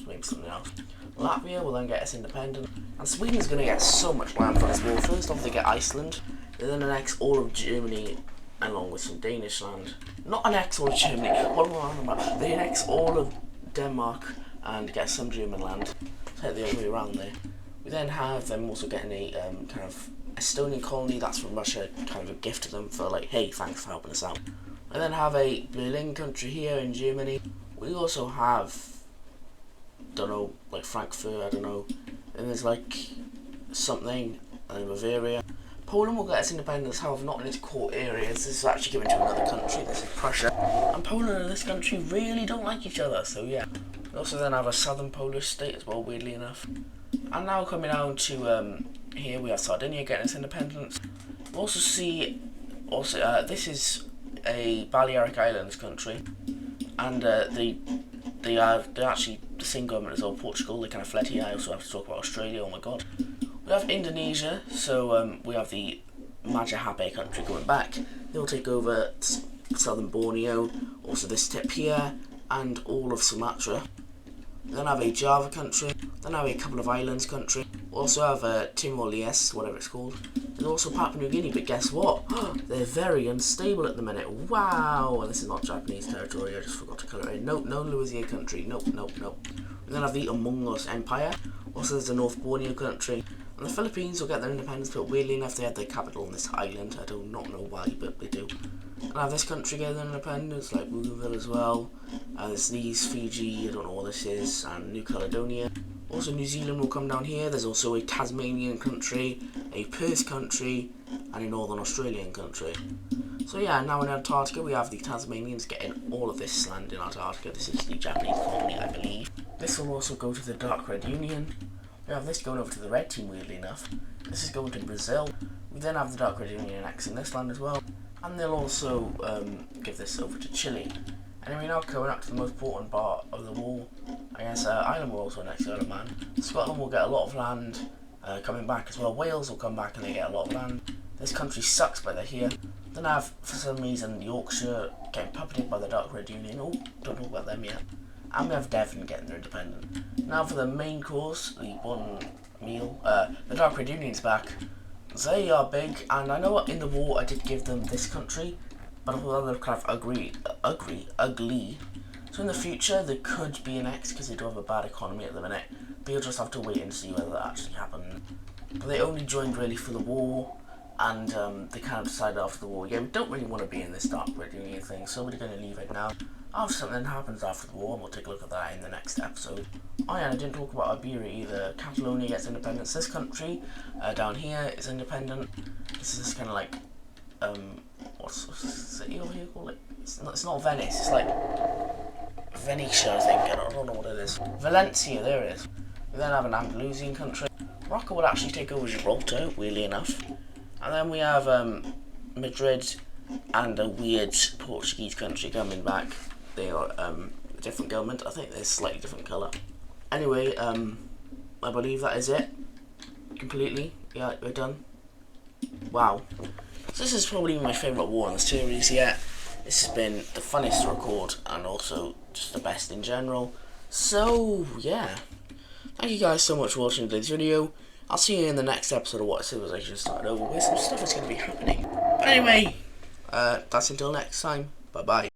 maybe something else. Latvia will then get its independence, and Sweden's going to get so much land for this war. First off, they get Iceland, they then annex all of Germany along with some Danish land. Not annex all of Germany, what am I on about? They annex all of Denmark and get some German land. Take the other way around there. We then have them also getting a kind of Estonian colony, that's from Russia, kind of a gift to them for like, hey, thanks for helping us out. We then have a Berlin country here in Germany. We also have, don't know, like Frankfurt, I don't know. And there's like something in Bavaria. Poland will get its independence, however not in its core areas. This is actually given to another country, this is Prussia. And Poland and this country really don't like each other, so yeah. We also then have a southern Polish state as well, weirdly enough. And now coming down to here we have Sardinia getting its independence. We also see, this is a Balearic Islands country, and they're actually the same government as old Portugal. They kind of fled here. I also have to talk about Australia, oh my god. We have Indonesia, so we have the Majapahit country going back. They'll take over southern Borneo, also this tip here, and all of Sumatra. Then have a Java country, then have a couple of islands country. Also have Timor-Leste, whatever it's called. There's also Papua New Guinea, but guess what? They're very unstable at the minute. Wow! This is not Japanese territory, I just forgot to colour it in. Nope, no Louisiana country. Nope, nope, nope. We then have the Among Us Empire. Also there's the North Borneo country. And the Philippines will get their independence, but weirdly enough they had their capital on this island. I do not know why, but they do. And I have this country get their independence, like Bougainville as well. There's these, Fiji, I don't know what this is, and New Caledonia. Also New Zealand will come down here. There's also a Tasmanian country, a Perth country, and a Northern Australian country. So yeah, now in Antarctica we have the Tasmanians getting all of this land in Antarctica. This is the Japanese colony, I believe. This will also go to the Dark Red Union. We have this going over to the Red Team, weirdly enough. This is going to Brazil. We then have the Dark Red Union annexing this land as well. And they'll also give this over to Chile. Anyway, now going up to the most important part of the war. I guess Ireland will also annex the Isle of Man. Scotland will get a lot of land coming back as well. Wales will come back and they get a lot of land. This country sucks, but they're here. Then I have, for some reason, Yorkshire getting puppeted by the Dark Red Union. Oh, don't know about them yet. And we have Devon getting their independence. Now for the main course, the one meal. The Dark Red Union's back. They are big, and I know in the war I did give them this country, but they're kind of ugly. So in the future they could be annexed because they do have a bad economy at the minute. But you'll just have to wait and see whether that actually happened. But they only joined really for the war, and they kind of decided after the war, yeah, we don't really want to be in this Dark Red Union thing, so we're going to leave it now. After something happens after the war, and we'll take a look at that in the next episode. Oh yeah, and I didn't talk about Iberia either. Catalonia gets independence. This country down here is independent. This is kind of like what's the city over here called? It's not Venice. It's like Venetia, I think. I don't know what it is. Valencia, there it is. We then have an Andalusian country. Morocco will actually take over Gibraltar, weirdly enough. And then we have Madrid and a weird Portuguese country coming back. They are a different government. I think they're slightly different colour. Anyway, I believe that is it. Completely. Yeah, we're done. Wow. So this is probably my favourite war in the series yet. This has been the funnest to record and also just the best in general. So, yeah. Thank you guys so much for watching today's video. I'll see you in the next episode of What Civilization Started Over, where some stuff is going to be happening. But anyway, that's until next time. Bye-bye.